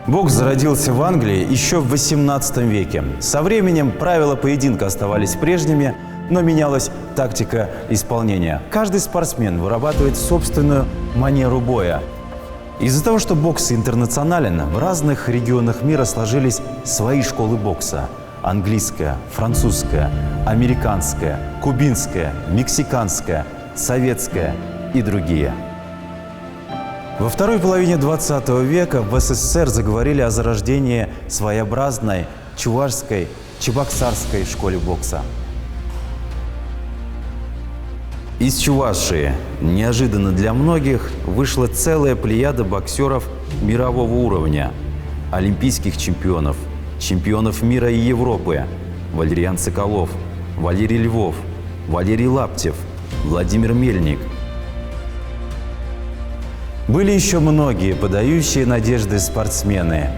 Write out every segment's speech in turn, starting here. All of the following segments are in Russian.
Бокс зародился в Англии еще в XVIII веке. Со временем правила поединка оставались прежними, но менялась тактика исполнения. Каждый спортсмен вырабатывает собственную манеру боя. Из-за того, что бокс интернационален, в разных регионах мира сложились свои школы бокса. Английская, французская, американская, кубинская, мексиканская, советская и другие. Во второй половине 20 века в СССР заговорили о зарождении своеобразной чувашской, чебоксарской школе бокса. Из Чувашии, неожиданно для многих, вышла целая плеяда боксеров мирового уровня, олимпийских чемпионов, чемпионов мира и Европы: Валерьян Соколов, Валерий Львов, Валерий Лаптев, Владимир Мельник. Были еще многие подающие надежды спортсмены.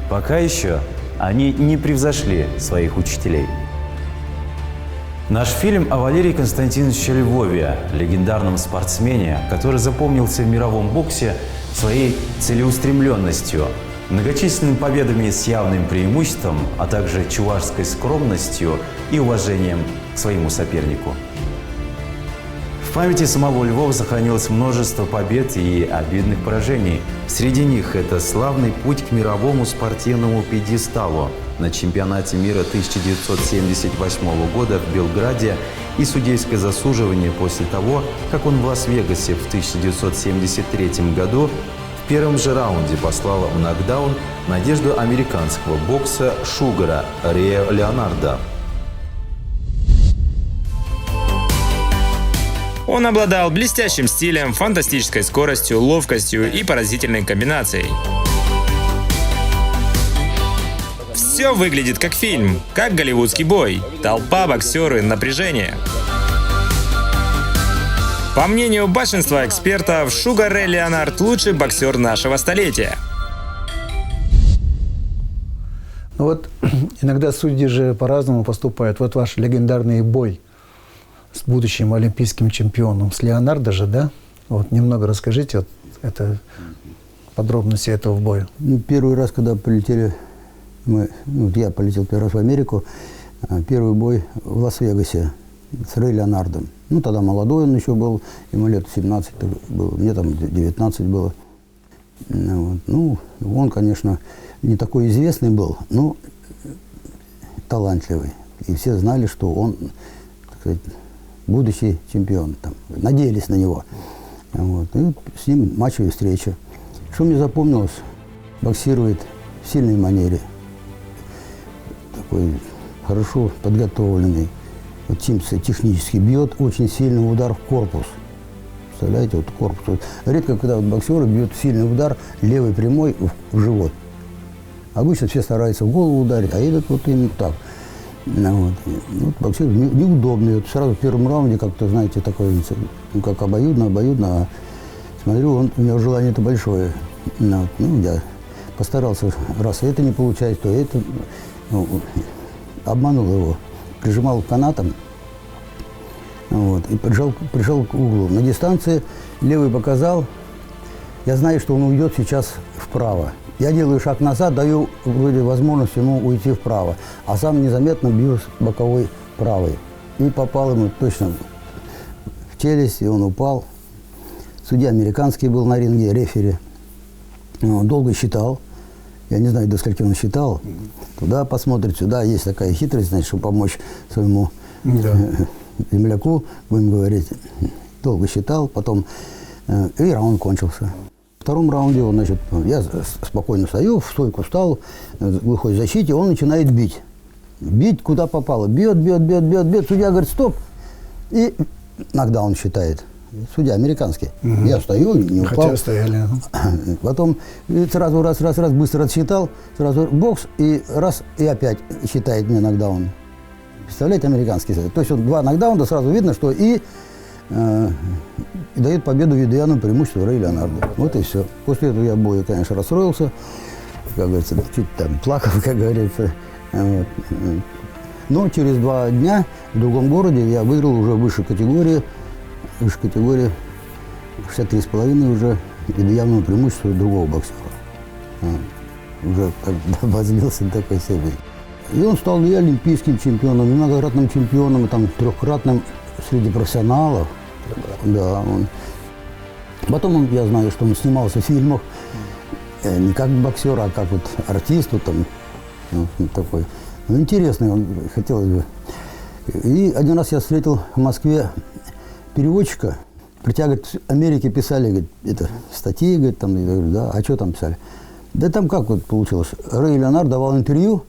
Пока еще они не превзошли своих учителей. Наш фильм о Валерии Константиновиче Львове, легендарном спортсмене, который запомнился в мировом боксе своей целеустремленностью, многочисленными победами с явным преимуществом, а также чувашской скромностью и уважением к своему сопернику. В памяти самого Львова сохранилось множество побед и обидных поражений. Среди них это славный путь к мировому спортивному пьедесталу на чемпионате мира 1978 года в Белграде и судейское засуживание после того, как он в Лас-Вегасе в 1973 году в первом же раунде послал в нокдаун надежду американского бокса Шугара Рэя Леонарда. Он обладал блестящим стилем, фантастической скоростью, ловкостью и поразительной комбинацией. Все выглядит как фильм, как голливудский бой. Толпа, боксеры, напряжение. По мнению большинства экспертов, Шугар Рэй Леонард – лучший боксер нашего столетия. Ну вот, иногда судьи же по-разному поступают. Вот ваш легендарный бой с будущим олимпийским чемпионом, с Леонардо же, да? Вот немного расскажите вот это, подробности этого боя. Ну, первый раз, когда полетели, я полетел первый раз в Америку, первый бой в Лас-Вегасе с Рэй Леонардом. Ну, тогда молодой он еще был, ему лет 17 было, мне там 19 было. Вот. Ну, он, конечно, не такой известный был, но талантливый. И все знали, что он, так сказать, будущий чемпион, там, надеялись на него. Вот. И с ним матчевая встреча. Что мне запомнилось? Боксирует в сильной манере. Такой хорошо подготовленный. Вот технически бьет очень сильный удар в корпус. Представляете, вот корпус. Вот редко, когда вот боксеры бьют сильный удар левой прямой в живот. Обычно все стараются в голову ударить, а этот вот именно так. Вот боксер неудобный. Вот сразу в первом раунде как-то, знаете, такой, ну, как обоюдно. А смотрю, у него желание-то большое. Вот. Ну, я постарался, раз это не получается, то это, обманул его. Прижимал канатом, вот, и прижал к углу. На дистанции левый показал. Я знаю, что он уйдет сейчас вправо. Я делаю шаг назад, даю вроде возможность ему уйти вправо, а сам незаметно бью с боковой правой. И попал ему точно в челюсть, и он упал. Судья американский был на ринге, рефери. Он долго считал. Я не знаю, до скольки он считал. Туда посмотрит, сюда. Есть такая хитрость, значит, чтобы помочь своему земляку, будем говорить. Долго считал, потом И раунд кончился. В втором раунде он, значит, я спокойно стою, в стойку встал, выходит в защите, он начинает бить. Бить куда попало. Бьет. Судья говорит, стоп. И нокдаун считает. Судья американский. Я стою, не упал. Хотя стояли. Потом сразу раз, быстро отсчитал, сразу бокс, и раз, и опять считает мне нокдаун. Представляете, американский совет. То есть вот 2 нокдаунда, сразу видно, что и дает победу Видояну, преимущество Рэй Леонарду. Вот и все. После этого я боя, конечно, расстроился, как говорится, чуть там плакал, как говорится. Вот. Но через 2 дня в другом городе я выиграл уже выше категории 63,5 уже явного преимущества другого боксера. Уже как бы возлился до такой степени. И он стал и олимпийским чемпионом, и многократным чемпионом, и там 3-кратным среди профессионалов. Да, он. Потом я знаю, что он снимался в фильмах не как боксер, а как вот артист, вот там вот такой. Ну, интересный он, хотелось бы. И один раз я встретил в Москве переводчика, говорит, в Америке писали, говорит, это статьи, говорит, там, я говорю, да, а что там писали? Да там как вот получилось, Рэй Леонард давал интервью,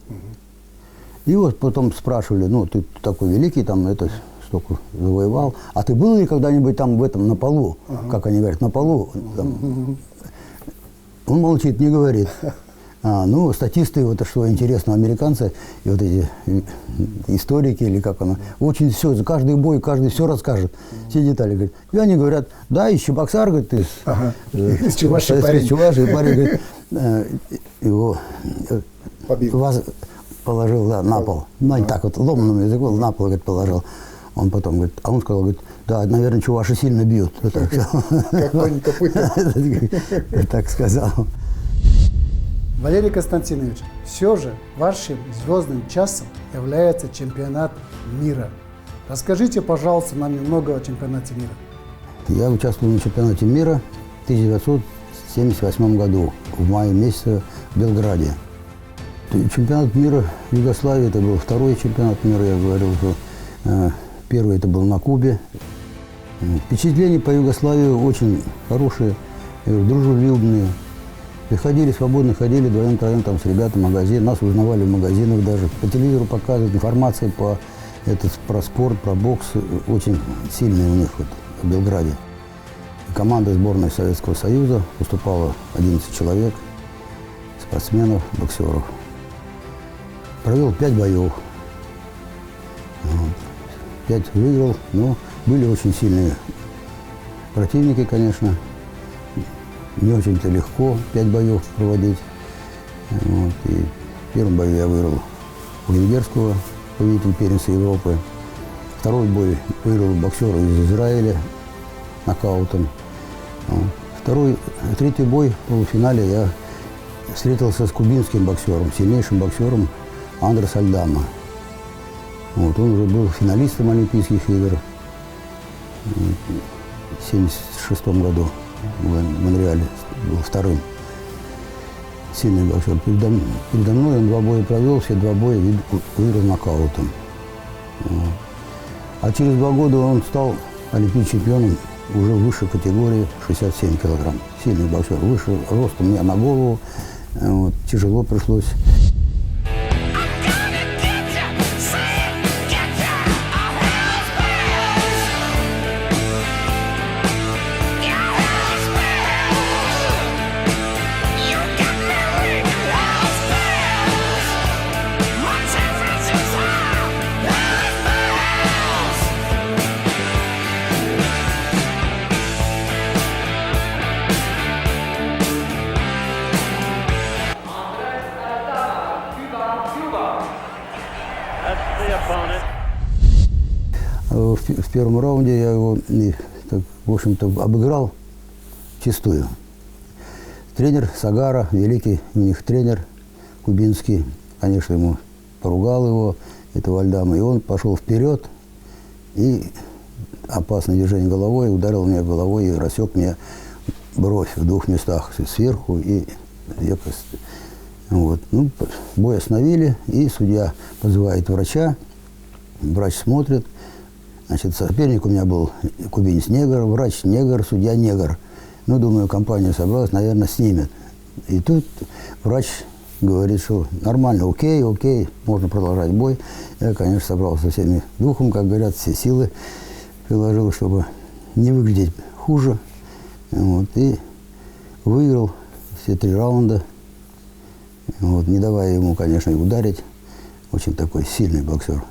и вот потом спрашивали, ну, ты такой великий, там, это, столько завоевал, а ты был ли когда-нибудь там в этом, на полу, как они говорят, на полу? Там? Он молчит, не говорит. Ну, статисты, вот что интересно, американцы, и вот эти историки, или как оно, очень все, за каждый бой, каждый все расскажет, все детали, говорит. И они говорят, да, из Чебоксар, говорит, из Чуваши парень. Говорит, его вас положил, да, на пол. Ну, так вот, ломаным языком на пол, говорит, положил. Он потом говорит, а он сказал, говорит, да, наверное, чуваши сильно бьют. Как конь копытом. Так сказал. Валерий Константинович, все же вашим звездным часом является чемпионат мира. Расскажите, пожалуйста, нам немного о чемпионате мира. Я участвовал на чемпионате мира в 1978 году, в мае месяце в Белграде. Чемпионат мира в Югославии, это был второй чемпионат мира, я говорил, что первый это был на Кубе. Впечатления по Югославии очень хорошие, дружелюбные. Приходили свободно, ходили вдвоем-троем там с ребятами в магазин, нас узнавали в магазинах даже, по телевизору показывают, информация про спорт, про бокс, очень сильная у них вот, в Белграде. Команда сборной Советского Союза выступала 11 человек, спортсменов, боксеров. Провел 5 боев. 5 выиграл, но были очень сильные противники, конечно. Не очень-то легко 5 боев проводить. Вот. И в первом бою я выиграл у венгерского победителя первенства Европы. Второй бой выиграл боксера из Израиля нокаутом. Вот. Третий бой в полуфинале я встретился с кубинским боксером, сильнейшим боксером Андрес Альдама. Вот. Он уже был финалистом Олимпийских игр в 1976 году. В Монреале был вторым. Сильный боксер. Передо мной он 2 боя провел, все 2 боя выиграл нокаутом. Вот. А через 2 года он стал олимпийским чемпионом уже выше категории 67 килограмм. Сильный боксер. Выше ростом меня на голову. Вот. Тяжело пришлось. В первом раунде я его, в общем-то, обыграл чистую. Тренер Сагара, великий у них тренер кубинский, конечно, ему поругал его, этого Альдама, и он пошел вперед и опасное движение головой, ударил меня головой и рассек мне бровь в 2 местах, сверху и вот. Ну, бой остановили, и судья позывает врача, врач смотрит. Значит, соперник у меня был кубинец-негр, врач-негр, судья-негр. Ну, думаю, компания собралась, наверное, снимет. И тут врач говорит, что нормально, окей, можно продолжать бой. Я, конечно, собрался со всеми духом, как говорят, все силы приложил, чтобы не выглядеть хуже. Вот, и выиграл все 3 раунда, вот, не давая ему, конечно, ударить. Очень такой сильный боксер.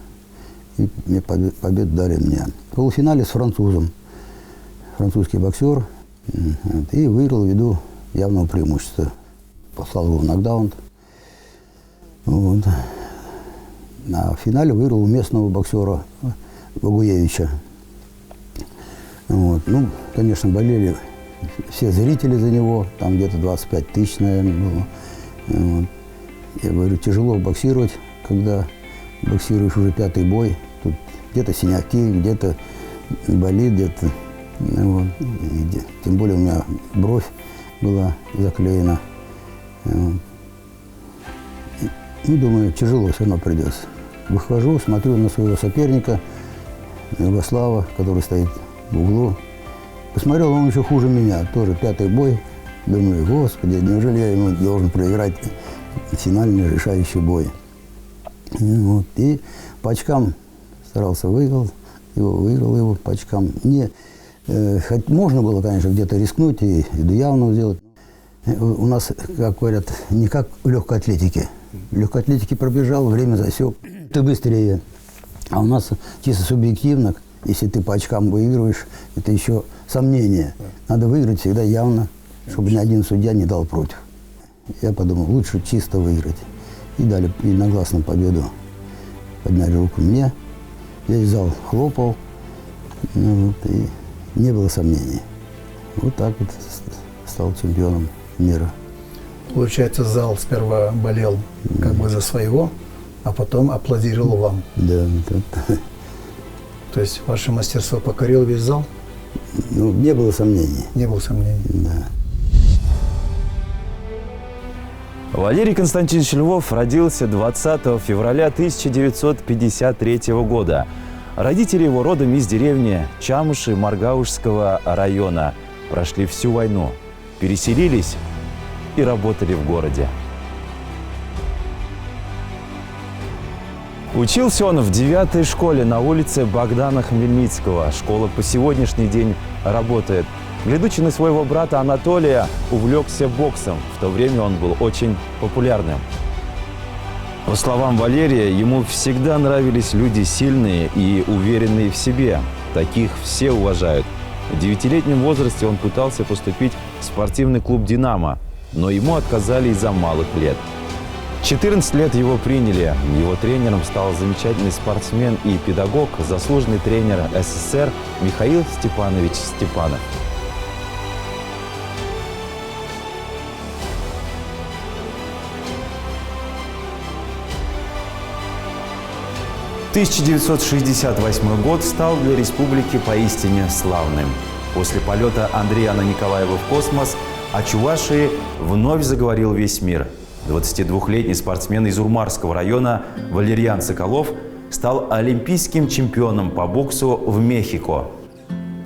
И мне победу дали мне. В полуфинале с французом. Французский боксер. Вот, и выиграл ввиду явного преимущества. Послал его в нокдаун. Вот. А в финале выиграл у местного боксера Богуевича. Вот. Ну, конечно, болели все зрители за него. Там где-то 25 тысяч, наверное, было. Вот. Я говорю, тяжело боксировать, когда боксируешь уже 5-й бой. Тут где-то синяки, где-то болит, где-то... Вот. Тем более у меня бровь была заклеена. Вот. Ну, думаю, тяжело все равно придется. Выхожу, смотрю на своего соперника, Югослава, который стоит в углу. Посмотрел, он еще хуже меня, тоже 5-й бой. Думаю, господи, неужели я ему должен проиграть финальный решающий бой? Вот. И по очкам старался, выиграл его по очкам. Хоть можно было, конечно, где-то рискнуть и явно сделать. У нас, как говорят, не как в легкой атлетике. В легкой атлетике пробежал, время засек, ты быстрее. А у нас чисто субъективно, если ты по очкам выигрываешь, это еще сомнение. Надо выиграть всегда явно, чтобы ни один судья не дал против. Я подумал, лучше чисто выиграть. И дали единогласно победу. Подняли руку мне, весь зал хлопал, ну, вот, и не было сомнений. Вот так вот стал чемпионом мира. Получается, зал сперва болел как бы за своего, а потом аплодировал вам. Да. То есть ваше мастерство покорило весь зал? Ну, не было сомнений. Не было сомнений. Да. Валерий Константинович Львов родился 20 февраля 1953 года. Родители его родом из деревни Чамыши Маргаушского района. Прошли всю войну, переселились и работали в городе. Учился он в 9-й школе на улице Богдана Хмельницкого. Школа по сегодняшний день работает. Глядучи на своего брата Анатолия, увлекся боксом. В то время он был очень популярным. По словам Валерия, ему всегда нравились люди сильные и уверенные в себе. Таких все уважают. В 9-летнем возрасте он пытался поступить в спортивный клуб «Динамо», но ему отказали из-за малых лет. 14 лет его приняли. Его тренером стал замечательный спортсмен и педагог, заслуженный тренер СССР Михаил Степанович Степанов. «1968 год стал для республики поистине славным. После полета Андриана Николаева в космос о Чувашии вновь заговорил весь мир. 22-летний спортсмен из Урмарского района Валерьян Соколов стал олимпийским чемпионом по боксу в Мехико.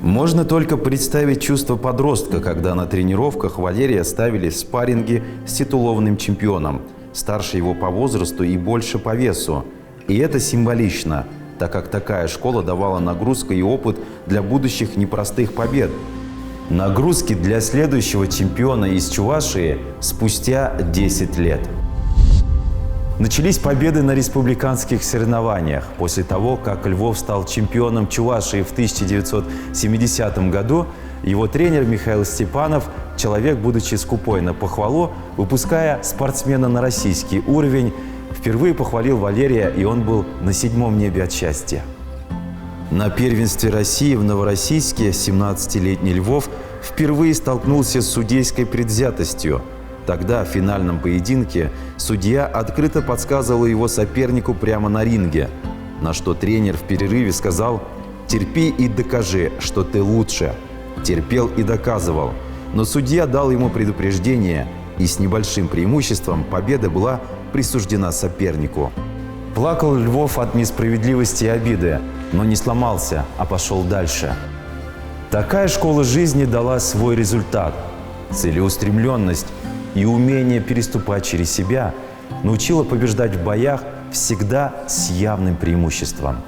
Можно только представить чувство подростка, когда на тренировках Валерия ставили в спарринги с титулованным чемпионом, старше его по возрасту и больше по весу. И это символично, так как такая школа давала нагрузку и опыт для будущих непростых побед. Нагрузки для следующего чемпиона из Чувашии спустя 10 лет. Начались победы на республиканских соревнованиях. После того, как Львов стал чемпионом Чувашии в 1970 году, его тренер Михаил Степанов, человек, будучи скупой на похвалу, выпуская спортсмена на российский уровень, впервые похвалил Валерия, и он был на 7-м небе от счастья. На первенстве России в Новороссийске 17-летний Львов впервые столкнулся с судейской предвзятостью. Тогда в финальном поединке судья открыто подсказывал его сопернику прямо на ринге, на что тренер в перерыве сказал: «Терпи и докажи, что ты лучше». Терпел и доказывал, но судья дал ему предупреждение, и с небольшим преимуществом победа была присуждена сопернику. Плакал Львов от несправедливости и обиды, но не сломался, а пошел дальше. Такая школа жизни дала свой результат. Целеустремленность и умение переступать через себя научила побеждать в боях всегда с явным преимуществом.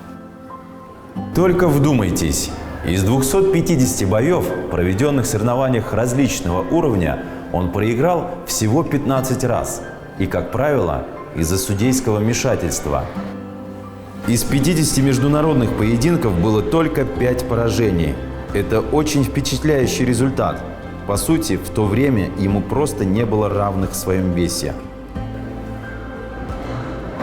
Только вдумайтесь, из 250 боев, проведенных в соревнованиях различного уровня, он проиграл всего 15 раз. И, как правило, из-за судейского вмешательства. Из 50 международных поединков было только 5 поражений. Это очень впечатляющий результат. По сути, в то время ему просто не было равных в своем весе.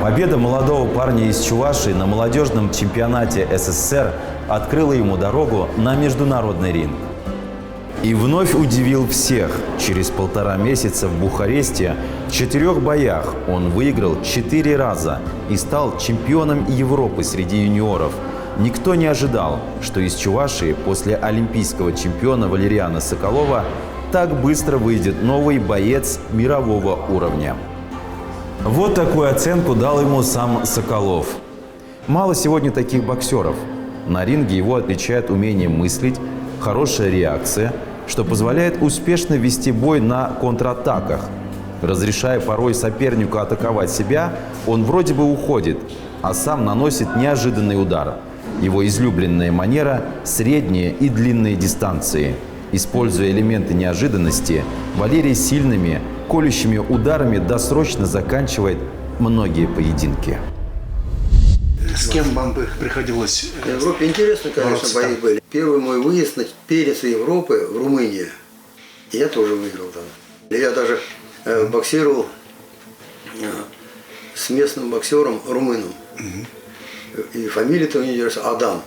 Победа молодого парня из Чувашии на молодежном чемпионате СССР открыла ему дорогу на международный ринг. И вновь удивил всех. Через 1,5 месяца в Бухаресте в 4 боях он выиграл 4 раза и стал чемпионом Европы среди юниоров. Никто не ожидал, что из Чувашии после олимпийского чемпиона Валериана Соколова так быстро выйдет новый боец мирового уровня. Вот такую оценку дал ему сам Соколов. Мало сегодня таких боксеров. На ринге его отличает умение мыслить, хорошая реакция, что позволяет успешно вести бой на контратаках. Разрешая порой сопернику атаковать себя, он вроде бы уходит, а сам наносит неожиданный удар. Его излюбленная манера – средние и длинные дистанции. Используя элементы неожиданности, Валерий сильными, колющими ударами досрочно заканчивает многие поединки. С кем вам приходилось? В Европе интересно, конечно, бои были. Первый мой выезд на первенство Европы в Румынии. Я тоже выиграл там. Я даже боксировал с местным боксером румыном. И фамилия-то у него Адам.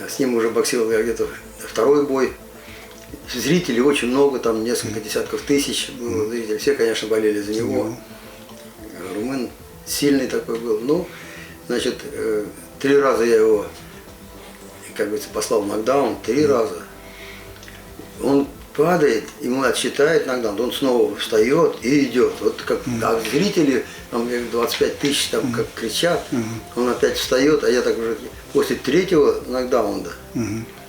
С ним уже боксировал я где-то второй бой. Зрителей очень много, там несколько десятков тысяч было зрителей. Все, конечно, болели за него. Румын сильный такой был. Ну, значит, 3 раза я его, как говорится, послал в нокдаун. 3 раза. Он падает, ему отсчитает нокдаун, он снова встает и идет. Вот как зрители, там 25 тысяч там как кричат, он опять встает, а я так уже после 3-го нокдаунда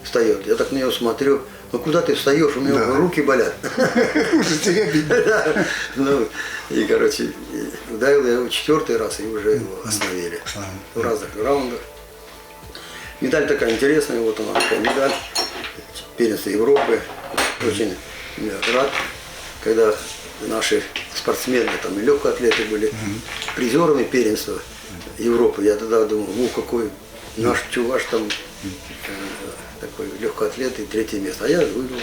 встает. Я так на него смотрю, ну куда ты встаешь, у меня руки болят. Ну, и, короче, ударил я его 4-й раз, и уже его остановили в разных раундах. Медаль такая интересная, вот она, такая медаль, первенство Европы. Очень рад, когда наши спортсмены, там и легкоатлеты были призерами первенства Европы. Я тогда думал, ну какой наш чуваш там такой легкоатлет и 3-е место. А я выиграл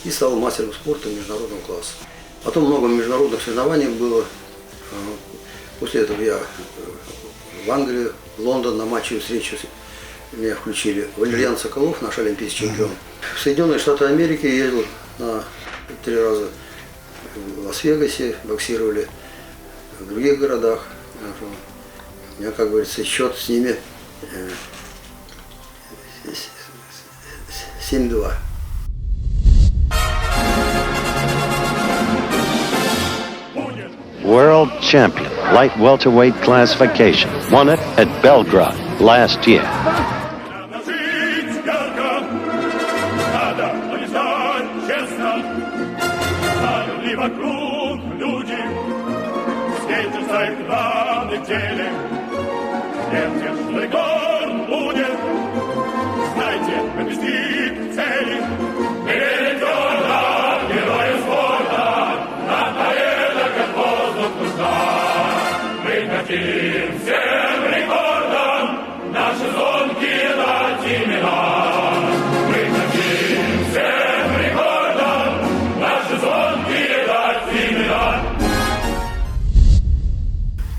и стал мастером спорта международного класса. Потом много международных соревнований было. После этого я в Англию, в Лондон на матчевую встречу меня включили. Валериан Соколов, наш олимпийский чемпион. В Соединенные Штаты Америки ездил на 3 раза в Лас-Вегасе, боксировали в других городах. У меня, как говорится, счет с ними 7-2. World champion, light welterweight classification. Won it at Belgrade last year.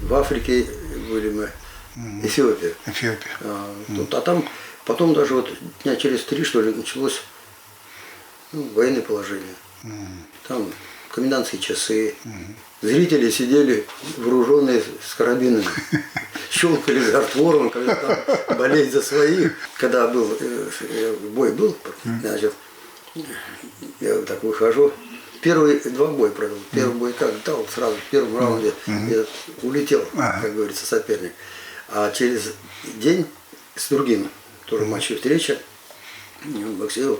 В Африке были мы, Эфиопия. А там потом даже вот дня через 3, что ли, началось военное положение. Там комендантские часы. Зрители сидели вооруженные с карабинами. Щелкали за ртвором, когда там болеть за своих. Когда был бой был, значит, я вот так выхожу. Первые 2 боя провел. Первый бой как дал сразу в первом раунде я улетел, как говорится, соперник. А через день с другим, тоже матчевая встреча, И он боксировал.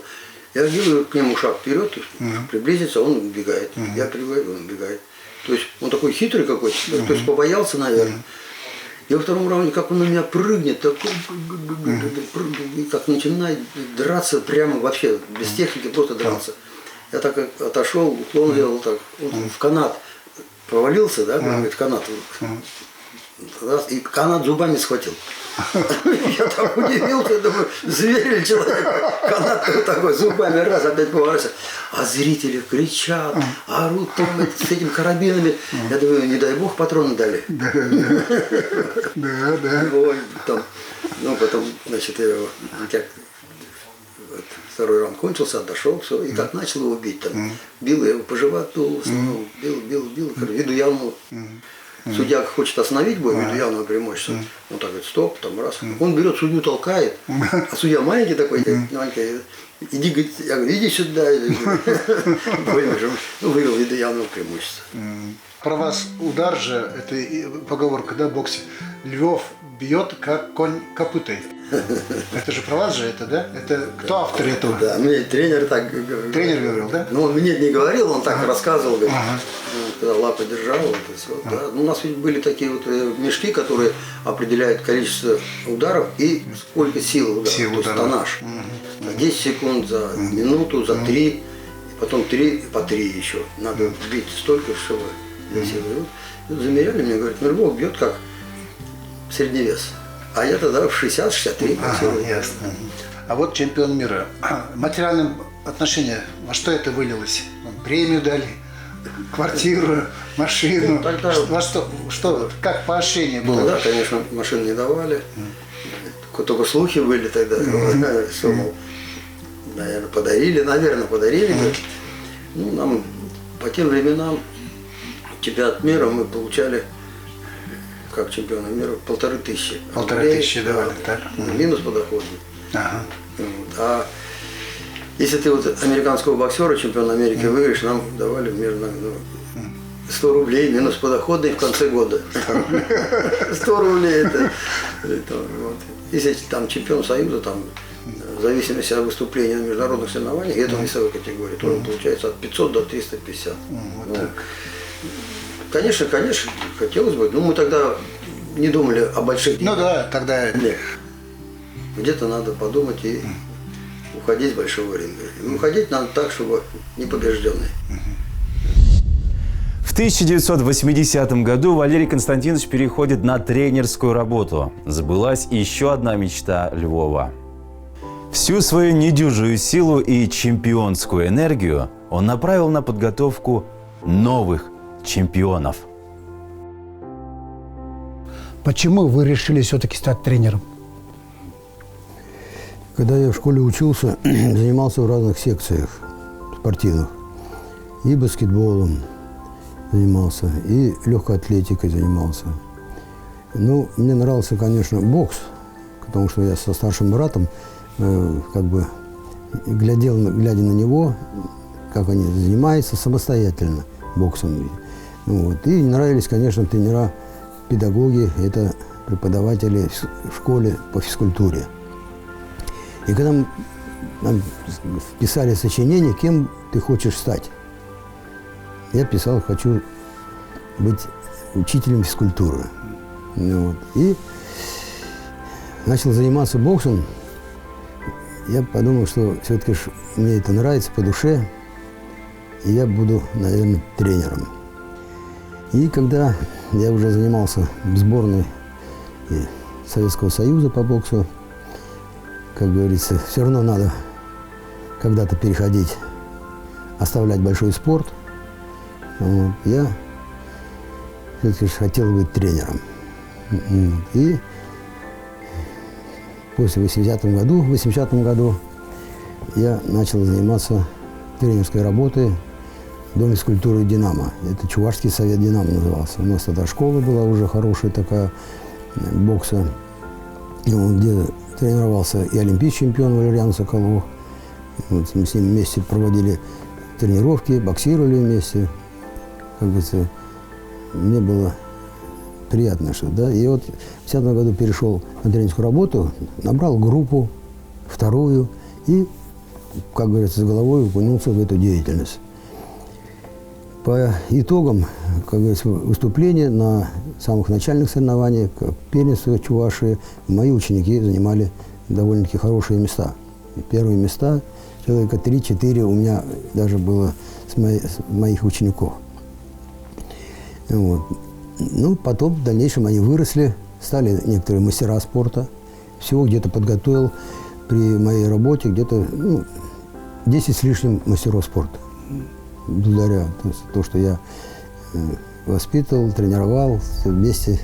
Я делаю к нему шаг вперед, приблизиться, он убегает. Я прибегаю, он убегает. То есть он такой хитрый какой-то, то есть побоялся, наверное. И во втором раунде, как он на меня прыгнет, такой, и как начинает драться прямо вообще, без техники, просто драться. Я так отошел, уклон делал так, вот в канат провалился, да, говорит, в канат. Раз, и канат зубами схватил. Я так удивился, думаю, зверь или человек. Канат вот такой, зубами раз, опять поворачивается. А зрители кричат, орут там с этими карабинами. Я думаю, не дай бог, патроны дали. Да. Ой, там, ну, потом, значит, я его, как, вот, второй раунд кончился, отошел, все, и как начал его бить, там, бил я его по животу, бил, виду явно. Судья хочет остановить бой, виду явного преимущества. Он так говорит, стоп, там раз. Он берет, судью толкает, а судья маленький такой, маленький, иди, говорит, я говорю, иди сюда. Ну, вывел виду явного преимущества. Про вас удар же, это поговорка, да, в боксе. Львов бьет, как конь копытой. Это же про вас же это, да? Это кто автор этого? Да, мне тренер так говорил. Тренер говорил, да? Ну, он мне не говорил, он так рассказывал, говорит, когда лапы держал, вот, и все, да. Ну, у нас ведь были такие вот мешки, которые определяют количество ударов и сколько сил ударов, Сил то есть ударов. тоннаж. 10 секунд, за минуту, за 3, и потом 3, по 3 еще. Надо бить столько, чтобы силы. Вот замеряли мне, говорят, ну, Львов бьет как средний вес. А я тогда в 60-63 боксировал. Ясно. А вот чемпион мира. Материальное отношение, во что это вылилось? Вам премию дали, квартиру, машину. Ну, тогда- Во что, как поощрение было? Ну да, конечно, машин не давали. Только слухи были тогда. Что, мол, наверное, подарили. Ну, нам по тем временам чемпионат мира мы получали, как чемпионы мира, 1500. 1500 давали, так? Минус подоходный. Ага. Вот. А если ты вот американского боксера, чемпиона Америки, выиграешь, нам давали примерно 100 рублей минус подоходный в конце года. 100 рублей это вот. Если там чемпион Союза, там в зависимости от выступления на международных соревнованиях, это весовой категории, тоже получается от 500 до 350. Вот Ну, так. Конечно, хотелось бы, но мы тогда не думали о больших Ну деньгах. да, тогда Нет. Где-то надо подумать и уходить с большого ринга. И уходить надо так, чтобы не побежденный. В 1980 году Валерий Константинович переходит на тренерскую работу. Сбылась еще одна мечта Львова. Всю свою недюжую силу и чемпионскую энергию он направил на подготовку новых чемпионов. Почему вы решили все-таки стать тренером? Когда я в школе учился, занимался в разных секциях спортивных. И баскетболом занимался, и легкой атлетикой занимался. Ну, мне нравился, конечно, бокс, потому что я со старшим братом как бы глядя на него, как они занимаются самостоятельно боксом. Вот. И нравились, конечно, тренера, педагоги, это преподаватели в школе по физкультуре. И когда нам писали сочинение, кем ты хочешь стать, я писал, хочу быть учителем физкультуры. Вот. И начал заниматься боксом. Я подумал, что все-таки мне это нравится по душе, и я буду, наверное, тренером. И когда я уже занимался в сборной Советского Союза по боксу, как говорится, все равно надо когда-то переходить, оставлять большой спорт. Вот. Я все-таки хотел быть тренером. И после 80-м году я начал заниматься тренерской работой в Доме физкультуры «Динамо». Это Чувашский совет «Динамо» назывался. У нас тогда школа была уже хорошая такая, бокса, где тренировался и олимпийский чемпион Валериан Соколов. Вот мы с ним вместе проводили тренировки, боксировали вместе. Как говорится, мне было приятно, что, да. И вот в 10-м году перешел на тренерскую работу, набрал группу, вторую, И, как говорится, с головой окунулся в эту деятельность. По итогам, как говорится, выступления на самых начальных соревнованиях, как первенство Чувашии, мои ученики занимали довольно-таки хорошие места. Первые места, человека 3-4 у меня даже было с моих учеников. Вот. Ну, потом в дальнейшем они выросли, стали некоторые мастера спорта. Всего где-то подготовил при моей работе где-то 10 с лишним мастеров спорта. Благодаря то, что я воспитывал, тренировал, все вместе.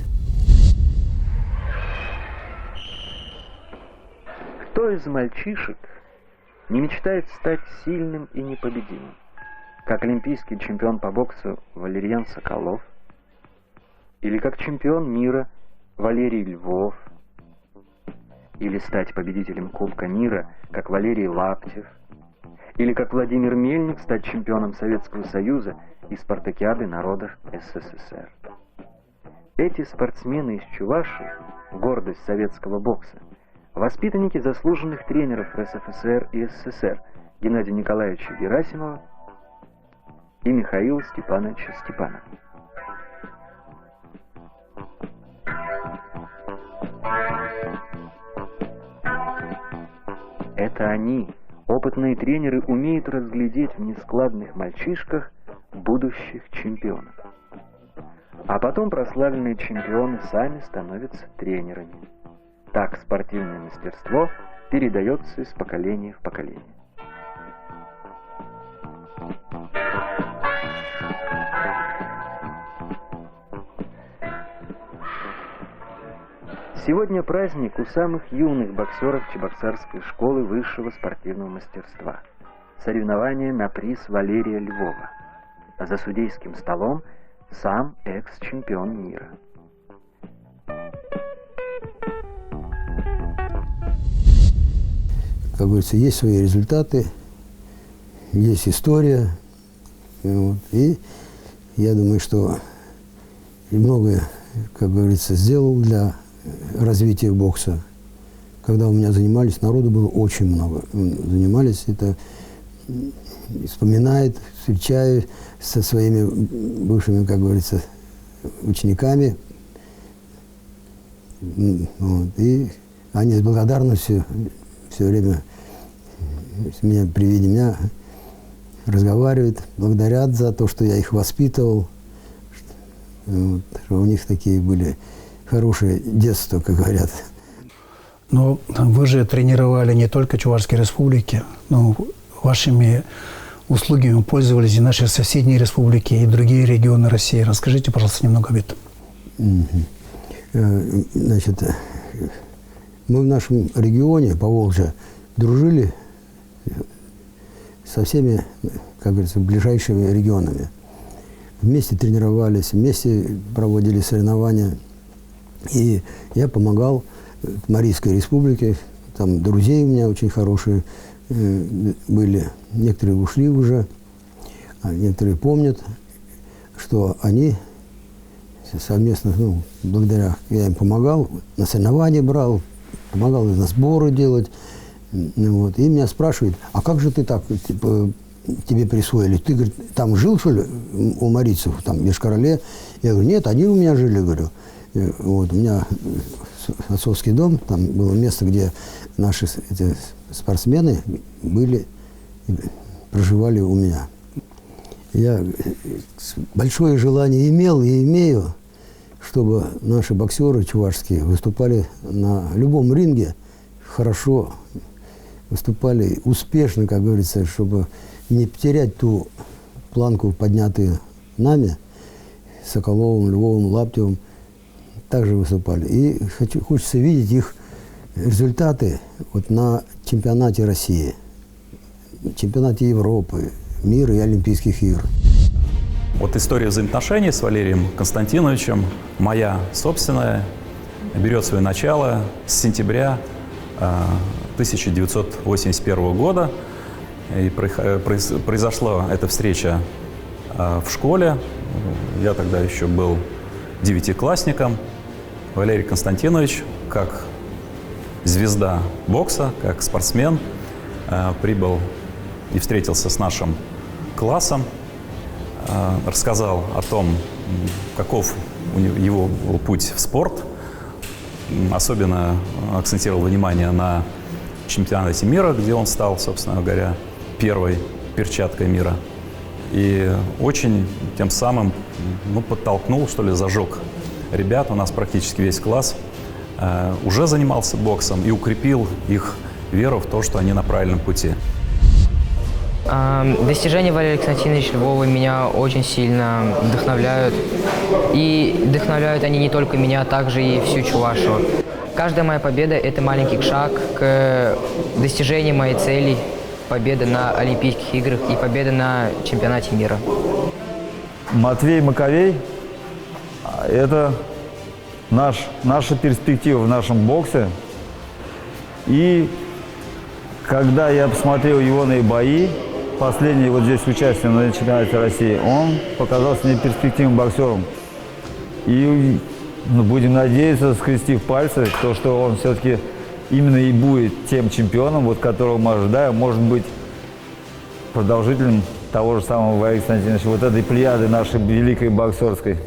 Кто из мальчишек не мечтает стать сильным и непобедимым, как олимпийский чемпион по боксу Валерьян Соколов, или как чемпион мира Валерий Львов, или стать победителем Кубка мира, как Валерий Лаптев, или как Владимир Мельник стать чемпионом Советского Союза и спартакиады народов СССР. Эти спортсмены из Чувашии, гордость советского бокса, воспитанники заслуженных тренеров РСФСР и СССР Геннадия Николаевича Герасимова и Михаила Степановича Степанова. Это они, опытные тренеры, умеют разглядеть в нескладных мальчишках будущих чемпионов. А потом прославленные чемпионы сами становятся тренерами. Так спортивное мастерство передается из поколения в поколение. Сегодня праздник у самых юных боксеров Чебоксарской школы высшего спортивного мастерства. Соревнования на приз Валерия Львова. А за судейским столом сам экс-чемпион мира. Как говорится, есть свои результаты, есть история. Вот. И я думаю, что многое, как говорится, сделал для развития бокса. Когда у меня занимались, народу было очень много. Занимались, это вспоминает, встречаю со своими бывшими, как говорится, учениками. Вот. И они с благодарностью все время меня, при виде меня разговаривают, благодарят за то, что я их воспитывал, вот, что у них такие были хорошее детство, как говорят. Но вы же тренировали не только Чувашской республики, но вашими услугами пользовались и наши соседние республики, и другие регионы России. Расскажите, пожалуйста, немного об этом. Значит, мы в нашем регионе, Поволжье, дружили со всеми, как говорится, ближайшими регионами. Вместе тренировались, вместе проводили соревнования. И я помогал Марийской республике, там друзей у меня очень хорошие были. Некоторые ушли уже, а некоторые помнят, что они совместно, благодаря, я им помогал, на соревнования брал, помогал на сборы делать. Вот. И меня спрашивают, а как же ты так, тебе присвоили? Ты, говорит, там жил, что ли, у марийцев, там, в Бешкарале? Я говорю, нет, они у меня жили, говорю. Вот, у меня отцовский дом, там было место, где наши эти спортсмены были, проживали у меня. Я большое желание имел и имею, чтобы наши боксеры чувашские выступали на любом ринге хорошо, выступали успешно, как говорится, чтобы не потерять ту планку, поднятую нами, Соколовым, Львовым, Лаптевым, также выступали. И хочется видеть их результаты вот на чемпионате России, чемпионате Европы, мира и Олимпийских игр. Вот история взаимоотношений с Валерием Константиновичем, моя собственная, берет свое начало с сентября 1981 года. И произошла эта встреча в школе. Я тогда еще был девятиклассником. Валерий Константинович, как звезда бокса, как спортсмен, прибыл и встретился с нашим классом, рассказал о том, каков его путь в спорт. Особенно акцентировал внимание на чемпионате мира, где он стал, собственно говоря, первой перчаткой мира. И очень тем самым подтолкнул, что ли, зажег ребят. У нас практически весь класс уже занимался боксом и укрепил их веру в то, что они на правильном пути. Достижения Валерия Константиновича Львова меня очень сильно вдохновляют. И вдохновляют они не только меня, а также и всю Чувашию. Каждая моя победа – это маленький шаг к достижению моей цели – победа на Олимпийских играх и победа на чемпионате мира. Матвей Маковей – это наша перспектива в нашем боксе. И когда я посмотрел его на бои, последние вот здесь участие на чемпионате России, он показался мне перспективным боксером. И будем надеяться, скрестив пальцы, то, что он все-таки именно и будет тем чемпионом, вот которого мы ожидаем, может быть продолжителем того же самого Валерия Константиновича, вот этой плеяды нашей великой боксерской.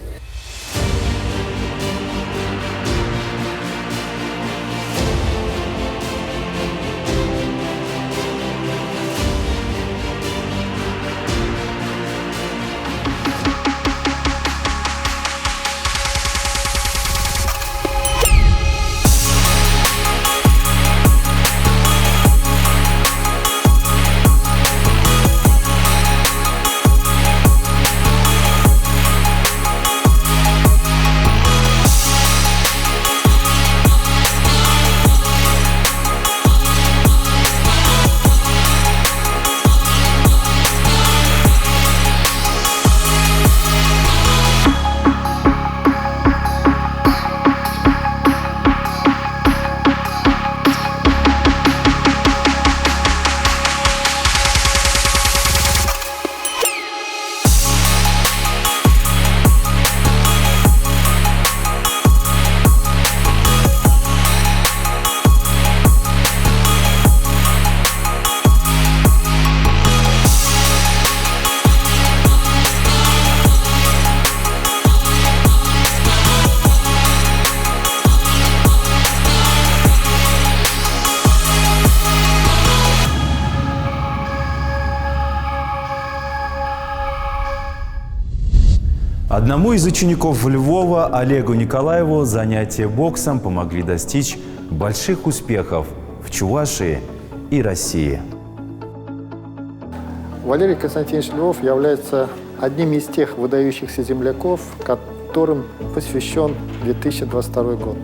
Одному из учеников Львова, Олегу Николаеву, занятия боксом помогли достичь больших успехов в Чувашии и России. Валерий Константинович Львов является одним из тех выдающихся земляков, которым посвящен 2022 год.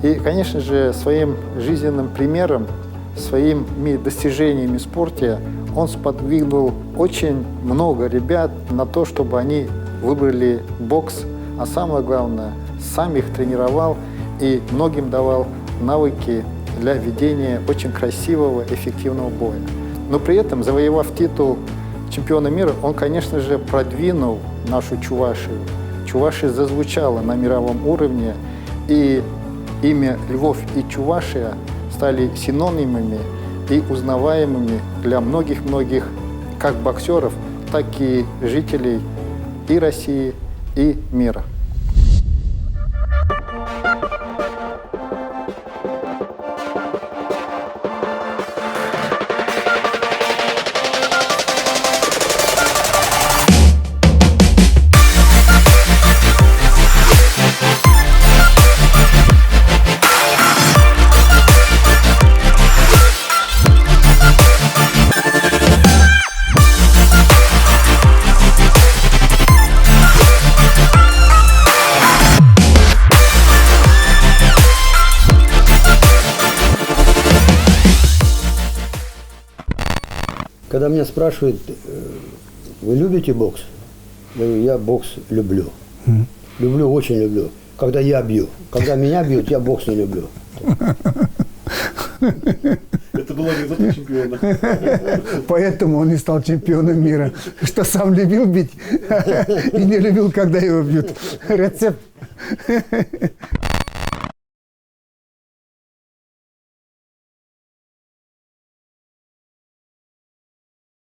И, конечно же, своим жизненным примером, своими достижениями в спорте он сподвигнул очень много ребят на то, чтобы они выбрали бокс, а самое главное, сам их тренировал и многим давал навыки для ведения очень красивого, эффективного боя. Но при этом, завоевав титул чемпиона мира, он, конечно же, продвинул нашу Чувашию. Чувашия зазвучала на мировом уровне, и имя Львов и Чувашия стали синонимами и узнаваемыми для многих-многих как боксеров, так и жителей и России, и мира. Когда меня спрашивают, вы любите бокс? Я говорю, я бокс люблю. Люблю, очень люблю. Когда я бью. Когда меня бьют, я бокс не люблю. Это был анекдот чемпиона. Поэтому он и стал чемпионом мира. Что сам любил бить и не любил, когда его бьют. Рецепт.